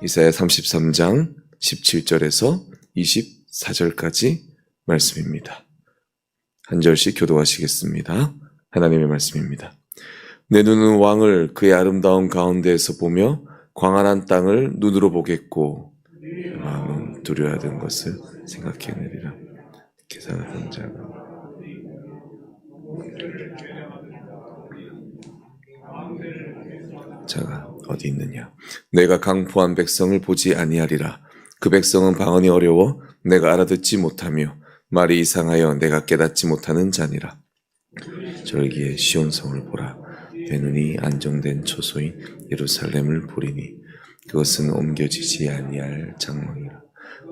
이사야 33장 17절에서 24절까지 말씀입니다. 한 절씩 교도하시겠습니다. 하나님의 말씀입니다. 내 눈은 왕을 그의 아름다운 가운데에서 보며 광활한 땅을 눈으로 보겠고 마음은 두려워하던 것을 생각해내리라. 계산하던 자가 어디 있느냐? 내가 강포한 백성을 보지 아니하리라. 그 백성은 방언이 어려워 내가 알아듣지 못하며 말이 이상하여 내가 깨닫지 못하는 자니라. 절기에 시온성을 보라. 내 눈이 안정된 초소인 예루살렘을 보리니 그것은 옮겨지지 아니할 장막이라.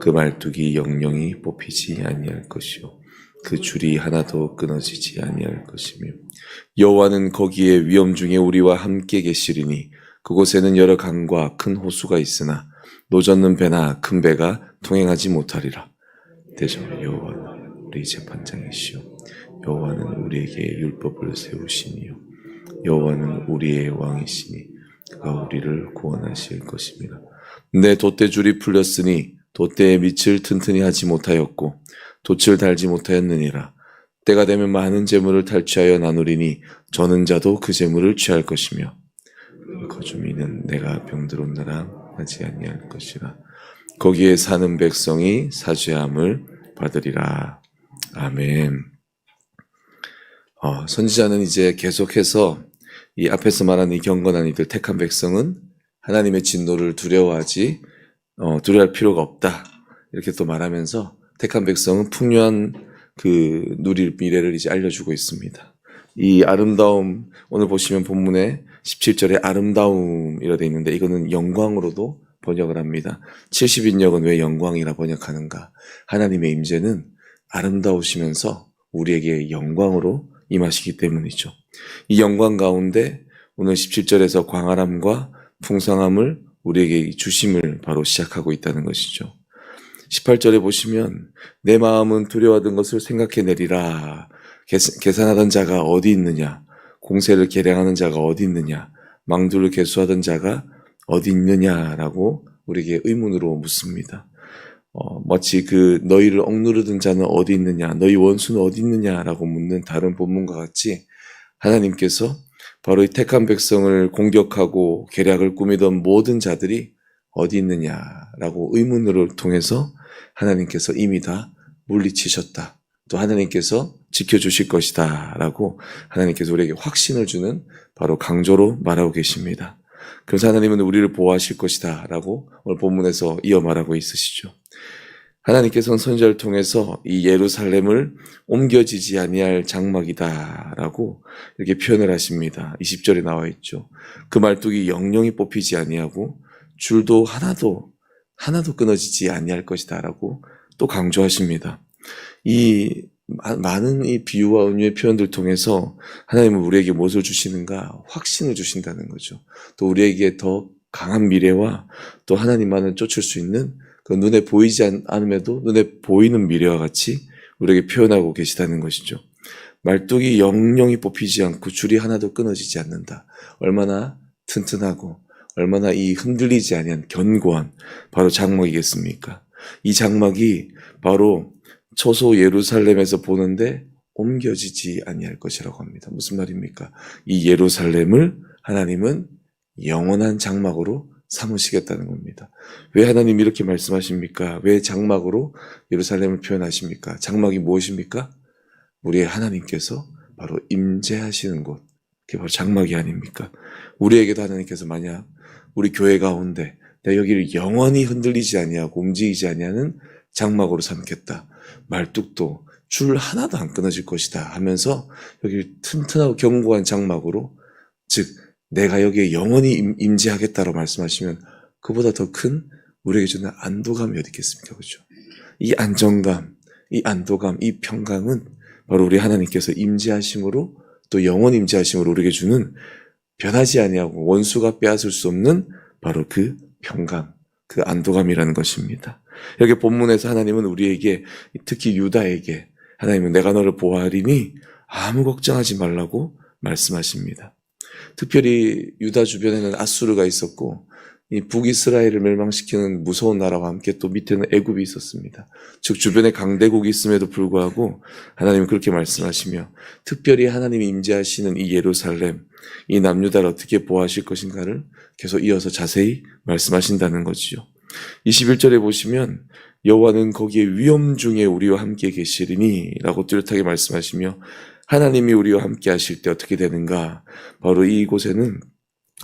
그 말뚝이 영영이 뽑히지 아니할 것이요 그 줄이 하나도 끊어지지 아니할 것이며 여호와는 거기에 위험 중에 우리와 함께 계시리니 그곳에는 여러 강과 큰 호수가 있으나 노젓는 배나 큰 배가 통행하지 못하리라. 대저 여호와는 우리 재판장이시요 여호와는 우리에게 율법을 세우시니요 여호와는 우리의 왕이시니 그가 우리를 구원하실 것입니다. 내 돛대줄이 풀렸으니 돛대의 밑을 튼튼히 하지 못하였고 돛을 달지 못하였느니라. 때가 되면 많은 재물을 탈취하여 나누리니 저는 자도 그 재물을 취할 것이며 거주민은 내가 병들은 나라 하지 아니할 것이라. 거기에 사는 백성이 사죄함을 받으리라. 아멘. 선지자는 이제 계속해서 이 앞에서 말한 이 경건한 이들 택한 백성은 하나님의 진노를 두려워할 필요가 없다. 이렇게 또 말하면서 택한 백성은 풍요한 그 누릴 미래를 이제 알려주고 있습니다. 이 아름다움, 오늘 보시면 본문에 17절에 아름다움이라 되어 있는데 이거는 영광으로도 번역을 합니다. 70인역은 왜 영광이라 번역하는가? 하나님의 임재는 아름다우시면서 우리에게 영광으로 임하시기 때문이죠. 이 영광 가운데 오늘 17절에서 광활함과 풍성함을 우리에게 주심을 바로 시작하고 있다는 것이죠. 18절에 보시면 내 마음은 두려워하던 것을 생각해내리라. 계산하던 자가 어디 있느냐? 공세를 계량하는 자가 어디 있느냐? 망두를 계수하던 자가 어디 있느냐라고 우리에게 의문으로 묻습니다. 마치 그 너희를 억누르던 자는 어디 있느냐? 너희 원수는 어디 있느냐라고 묻는 다른 본문과 같이 하나님께서 바로 이 택한 백성을 공격하고 계략을 꾸미던 모든 자들이 어디 있느냐라고 의문을 통해서 하나님께서 이미 다 물리치셨다. 또 하나님께서 지켜주실 것이다 라고 하나님께서 우리에게 확신을 주는 바로 강조로 말하고 계십니다. 그래서 하나님은 우리를 보호하실 것이다 라고 오늘 본문에서 이어 말하고 있으시죠. 하나님께서는 선지자를 통해서 이 예루살렘을 옮겨지지 아니할 장막이다 라고 이렇게 표현을 하십니다. 20절에 나와 있죠. 그 말뚝이 영영이 뽑히지 아니하고 줄도 하나도 끊어지지 아니할 것이다 라고 또 강조하십니다. 이 많은 이 비유와 은유의 표현들 통해서 하나님은 우리에게 무엇을 주시는가? 확신을 주신다는 거죠. 또 우리에게 더 강한 미래와 또 하나님만을 쫓을 수 있는 그 눈에 보이지 않음에도 눈에 보이는 미래와 같이 우리에게 표현하고 계시다는 것이죠. 말뚝이 영영이 뽑히지 않고 줄이 하나도 끊어지지 않는다. 얼마나 튼튼하고 얼마나 이 흔들리지 아니한 견고한 바로 장막이겠습니까? 이 장막이 바로 초소 예루살렘에서 보는데 옮겨지지 아니할 것이라고 합니다. 무슨 말입니까? 이 예루살렘을 하나님은 영원한 장막으로 삼으시겠다는 겁니다. 왜 하나님 이렇게 말씀하십니까? 왜 장막으로 예루살렘을 표현하십니까? 장막이 무엇입니까? 우리의 하나님께서 바로 임재하시는 곳, 그게 바로 장막이 아닙니까? 우리에게도 하나님께서 만약 우리 교회 가운데 내가 여기를 영원히 흔들리지 아니하고 움직이지 아니하는 장막으로 삼겠다. 말뚝도 줄 하나도 안 끊어질 것이다 하면서 여기를 튼튼하고 견고한 장막으로, 즉 내가 여기에 영원히 임재하겠다고 말씀하시면 그보다 더 큰 우리에게 주는 안도감이 어디 있겠습니까? 그렇죠? 이 안정감, 이 안도감, 이 평강은 바로 우리 하나님께서 임재하심으로 또 영원 임재하심으로 우리에게 주는 변하지 아니하고 원수가 빼앗을 수 없는 바로 그 평강, 그 안도감이라는 것입니다. 여기 본문에서 하나님은 우리에게, 특히 유다에게 하나님은 내가 너를 보호하리니 아무 걱정하지 말라고 말씀하십니다. 특별히 유다 주변에는 아수르가 있었고 이 북이스라엘을 멸망시키는 무서운 나라와 함께 또 밑에는 애굽이 있었습니다. 즉 주변에 강대국이 있음에도 불구하고 하나님은 그렇게 말씀하시며 특별히 하나님이 임재하시는 이 예루살렘, 이 남유다를 어떻게 보호하실 것인가를 계속 이어서 자세히 말씀하신다는 거지요. 21절에 보시면 여호와는 거기에 위험 중에 우리와 함께 계시리니 라고 뚜렷하게 말씀하시며 하나님이 우리와 함께 하실 때 어떻게 되는가? 바로 이곳에는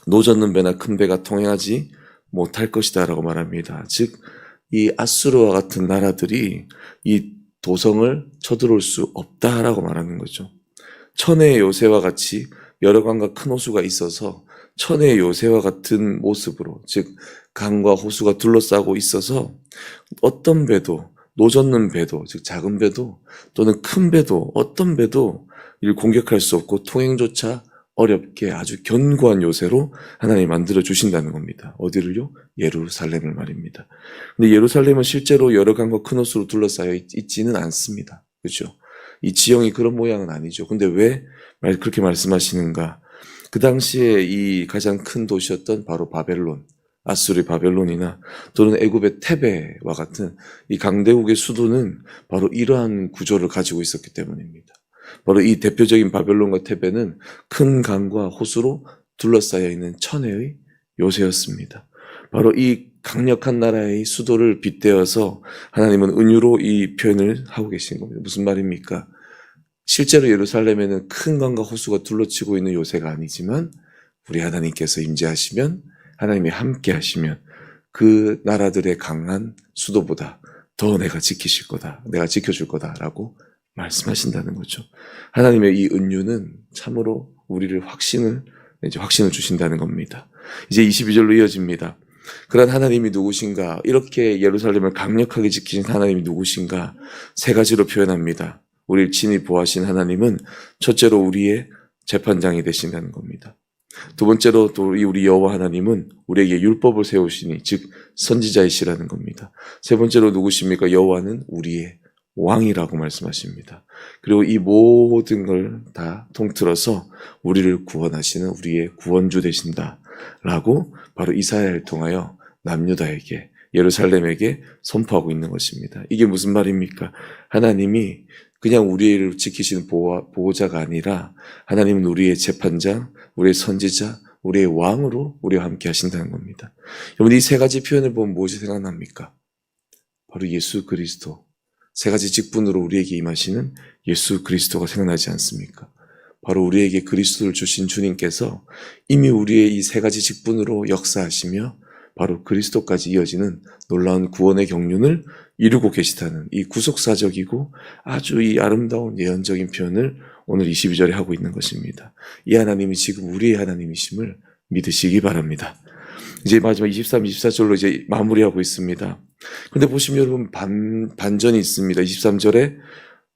노젓는 배나 큰 배가 통행하지 못할 것이다 라고 말합니다. 즉 이 아수르와 같은 나라들이 이 도성을 쳐들어올 수 없다라고 말하는 거죠. 천혜의 요새와 같이 여러 강과 큰 호수가 있어서 천혜의 요새와 같은 모습으로, 즉 강과 호수가 둘러싸고 있어서 어떤 배도, 노젓는 배도, 즉 작은 배도 또는 큰 배도, 어떤 배도 이를 공격할 수 없고 통행조차 어렵게 아주 견고한 요새로 하나님이 만들어 주신다는 겁니다. 어디를요? 예루살렘을 말입니다. 근데 예루살렘은 실제로 여러 강과 큰 호수로 둘러싸여 있지는 않습니다. 그렇죠? 이 지형이 그런 모양은 아니죠. 근데 왜 그렇게 말씀하시는가? 그 당시에 이 가장 큰 도시였던 바로 바벨론, 아수르의 바벨론이나 또는 애굽의 테베와 같은 이 강대국의 수도는 바로 이러한 구조를 가지고 있었기 때문입니다. 바로 이 대표적인 바벨론과 테베는 큰 강과 호수로 둘러싸여 있는 천혜의 요새였습니다. 바로 이 강력한 나라의 수도를 빗대어서 하나님은 은유로 이 표현을 하고 계신 겁니다. 무슨 말입니까? 실제로 예루살렘에는 큰 강과 호수가 둘러치고 있는 요새가 아니지만 우리 하나님께서 임재하시면, 하나님이 함께 하시면 그 나라들의 강한 수도보다 더 내가 지키실 거다, 내가 지켜줄 거다라고 말씀하신다는 거죠. 하나님의 이 은유는 참으로 우리를 확신을 주신다는 겁니다. 이제 22절로 이어집니다. 그런 하나님이 누구신가? 이렇게 예루살렘을 강력하게 지키신 하나님이 누구신가? 세 가지로 표현합니다. 우리를 친히 보호하신 하나님은 첫째로 우리의 재판장이 되신다는 겁니다. 두 번째로 또 우리 여호와 하나님은 우리에게 율법을 세우시니 즉 선지자이시라는 겁니다. 세 번째로 누구십니까? 여호와는 우리의 왕이라고 말씀하십니다. 그리고 이 모든 걸 다 통틀어서 우리를 구원하시는 우리의 구원주 되신다라고 바로 이사야를 통하여 남유다에게, 예루살렘에게 선포하고 있는 것입니다. 이게 무슨 말입니까? 하나님이 그냥 우리를 지키시는 보호자가 아니라 하나님은 우리의 재판장, 우리의 선지자, 우리의 왕으로 우리와 함께 하신다는 겁니다. 여러분, 이 세 가지 표현을 보면 무엇이 생각납니까? 바로 예수 그리스도, 세 가지 직분으로 우리에게 임하시는 예수 그리스도가 생각나지 않습니까? 바로 우리에게 그리스도를 주신 주님께서 이미 우리의 이 세 가지 직분으로 역사하시며 바로 그리스도까지 이어지는 놀라운 구원의 경륜을 이루고 계시다는 이 구속사적이고 아주 이 아름다운 예언적인 표현을 오늘 22절에 하고 있는 것입니다. 이 하나님이 지금 우리의 하나님이심을 믿으시기 바랍니다. 이제 마지막 23, 24절로 이제 마무리하고 있습니다. 그런데 보시면 여러분 반전이 있습니다. 23절에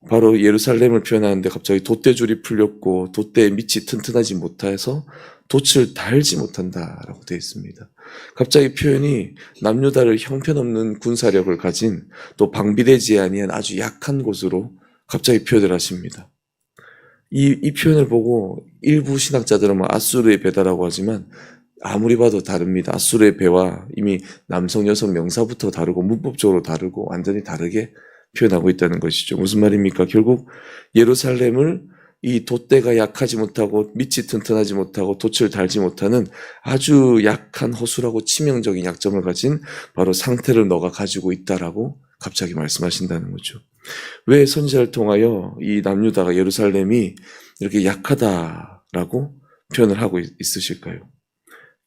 바로 예루살렘을 표현하는데 갑자기 돛대줄이 풀렸고 돛대의 밑이 튼튼하지 못해서 돛을 달지 못한다라고 되어 있습니다. 갑자기 표현이 남유다를 형편없는 군사력을 가진 또 방비되지 아니한 아주 약한 곳으로 갑자기 표현을 하십니다. 이 표현을 보고 일부 신학자들은 아수르의 배다라고 하지만 아무리 봐도 다릅니다. 아수르의 배와 이미 남성, 여성 명사부터 다르고 문법적으로 다르고 완전히 다르게 표현하고 있다는 것이죠. 무슨 말입니까? 결국 예루살렘을 이 돛대가 약하지 못하고 밑이 튼튼하지 못하고 돛을 달지 못하는 아주 약한 허술하고 치명적인 약점을 가진 바로 상태를 너가 가지고 있다라고 갑자기 말씀하신다는 거죠. 왜 선지자를 통하여 이 남유다가 예루살렘이 이렇게 약하다라고 표현을 하고 있으실까요?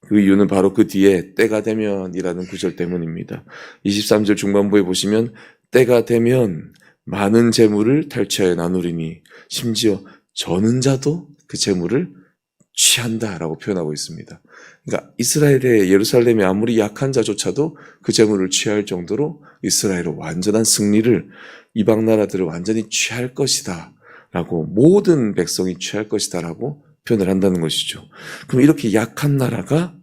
그 이유는 바로 그 뒤에 때가 되면이라는 구절 때문입니다. 23절 중반부에 보시면 때가 되면 많은 재물을 탈취하여 나누리니 심지어 저는 자도 그 재물을 취한다라고 표현하고 있습니다. 그러니까 이스라엘의 예루살렘이 아무리 약한 자조차도 그 재물을 취할 정도로 이스라엘의 완전한 승리를 이방 나라들을 완전히 취할 것이다 라고, 모든 백성이 취할 것이다 라고 표현을 한다는 것이죠. 그럼 이렇게 약한 나라가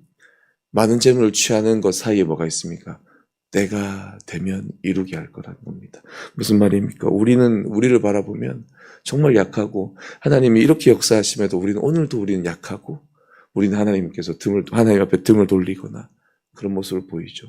많은 재물을 취하는 것 사이에 뭐가 있습니까? 때가 되면 이루게 할 거라는 겁니다. 무슨 말입니까? 우리를 바라보면 정말 약하고 하나님이 이렇게 역사하심에도 우리는 약하고 우리는 하나님 앞에 등을 돌리거나 그런 모습을 보이죠.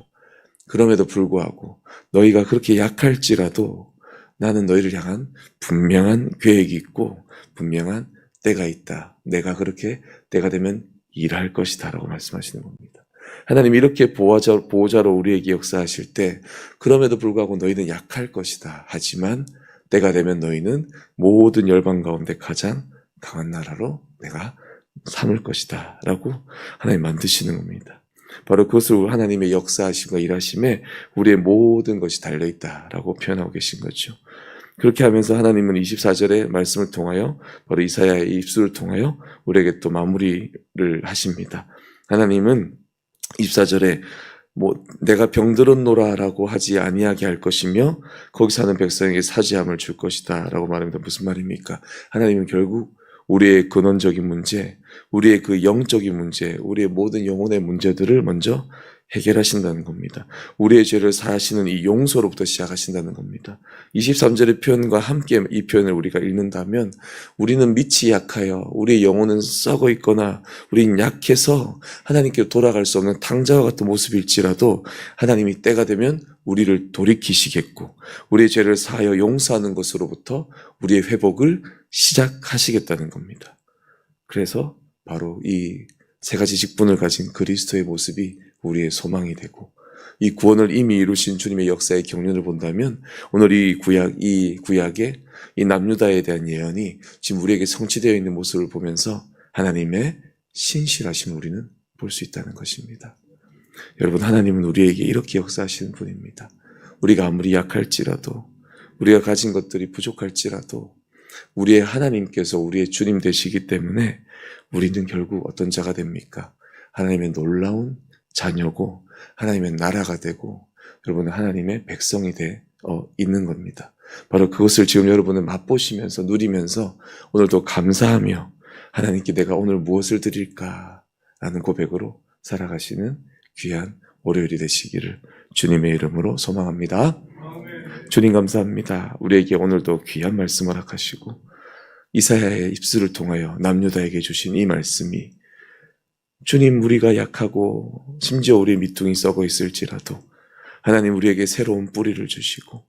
그럼에도 불구하고 너희가 그렇게 약할지라도 나는 너희를 향한 분명한 계획이 있고 분명한 때가 있다. 내가 그렇게 때가 되면 일할 것이다 라고 말씀하시는 겁니다. 하나님 이렇게 보호자로 우리에게 역사하실 때 그럼에도 불구하고 너희는 약할 것이다. 하지만 때가 되면 너희는 모든 열방 가운데 가장 강한 나라로 내가 삼을 것이다 라고 하나님 만드시는 겁니다. 바로 그것을 하나님의 역사하심과 일하심에 우리의 모든 것이 달려있다라고 표현하고 계신 거죠. 그렇게 하면서 하나님은 24절의 말씀을 통하여 바로 이사야의 입술을 통하여 우리에게 또 마무리를 하십니다. 하나님은 24절에 내가 병들었노라라고 하지 아니하게 할 것이며 거기 사는 백성에게 사지함을 줄 것이다 라고 말합니다. 무슨 말입니까? 하나님은 결국 우리의 근원적인 문제, 우리의 그 영적인 문제, 우리의 모든 영혼의 문제들을 먼저 해결하신다는 겁니다. 우리의 죄를 사하시는 이 용서로부터 시작하신다는 겁니다. 23절의 표현과 함께 이 표현을 우리가 읽는다면 우리는 밑이 약하여 우리의 영혼은 썩어 있거나 우리는 약해서 하나님께 돌아갈 수 없는 탕자와 같은 모습일지라도 하나님이 때가 되면 우리를 돌이키시겠고 우리의 죄를 사하여 용서하는 것으로부터 우리의 회복을 시작하시겠다는 겁니다. 그래서 바로 이 세 가지 직분을 가진 그리스도의 모습이 우리의 소망이 되고 이 구원을 이미 이루신 주님의 역사의 경륜을 본다면 오늘 이 구약의 이 남유다에 대한 예언이 지금 우리에게 성취되어 있는 모습을 보면서 하나님의 신실하심을 우리는 볼 수 있다는 것입니다. 여러분, 하나님은 우리에게 이렇게 역사하시는 분입니다. 우리가 아무리 약할지라도 우리가 가진 것들이 부족할지라도 우리의 하나님께서 우리의 주님 되시기 때문에 우리는 결국 어떤 자가 됩니까? 하나님의 놀라운 자녀고 하나님의 나라가 되고 여러분은 하나님의 백성이 있는 겁니다. 바로 그것을 지금 여러분은 맛보시면서 누리면서 오늘도 감사하며 하나님께 내가 오늘 무엇을 드릴까 라는 고백으로 살아가시는 귀한 월요일이 되시기를 주님의 이름으로 소망합니다. 주님 감사합니다. 우리에게 오늘도 귀한 말씀을 허락하시고 이사야의 입술을 통하여 남유다에게 주신 이 말씀이 주님 우리가 약하고 심지어 우리의 밑둥이 썩어 있을지라도 하나님 우리에게 새로운 뿌리를 주시고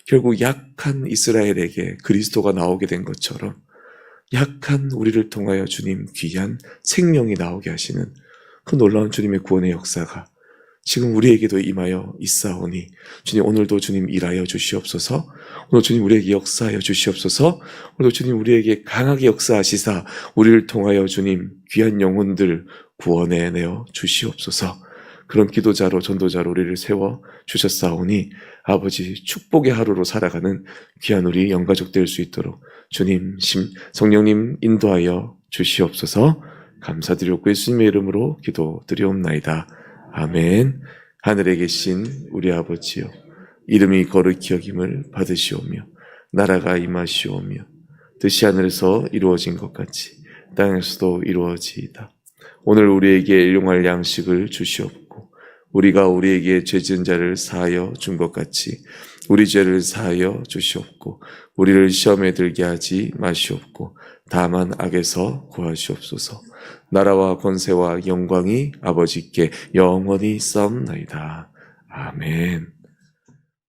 결국 약한 이스라엘에게 그리스도가 나오게 된 것처럼 약한 우리를 통하여 주님 귀한 생명이 나오게 하시는 그 놀라운 주님의 구원의 역사가 지금 우리에게도 임하여 있사오니 주님 오늘도 주님 일하여 주시옵소서. 오늘 주님 우리에게 역사하여 주시옵소서. 오늘도 주님 우리에게 강하게 역사하시사 우리를 통하여 주님 귀한 영혼들 구원해내어 주시옵소서. 그런 기도자로 전도자로 우리를 세워 주셨사오니 아버지 축복의 하루로 살아가는 귀한 우리 영가족 될 수 있도록 주님 성령님 인도하여 주시옵소서. 감사드리고 예수님의 이름으로 기도드리옵나이다. 아멘. 하늘에 계신 우리 아버지여 이름이 거룩히 여김을 받으시오며 나라가 임하시오며 뜻이 하늘에서 이루어진 것 같이 땅에서도 이루어지이다. 오늘 우리에게 일용할 양식을 주시옵고 우리가 우리에게 죄 지은 자를 사하여 준 것 같이 우리 죄를 사하여 주시옵고 우리를 시험에 들게 하지 마시옵고 다만 악에서 구하시옵소서. 나라와 권세와 영광이 아버지께 영원히 있사옵나이다. 아멘.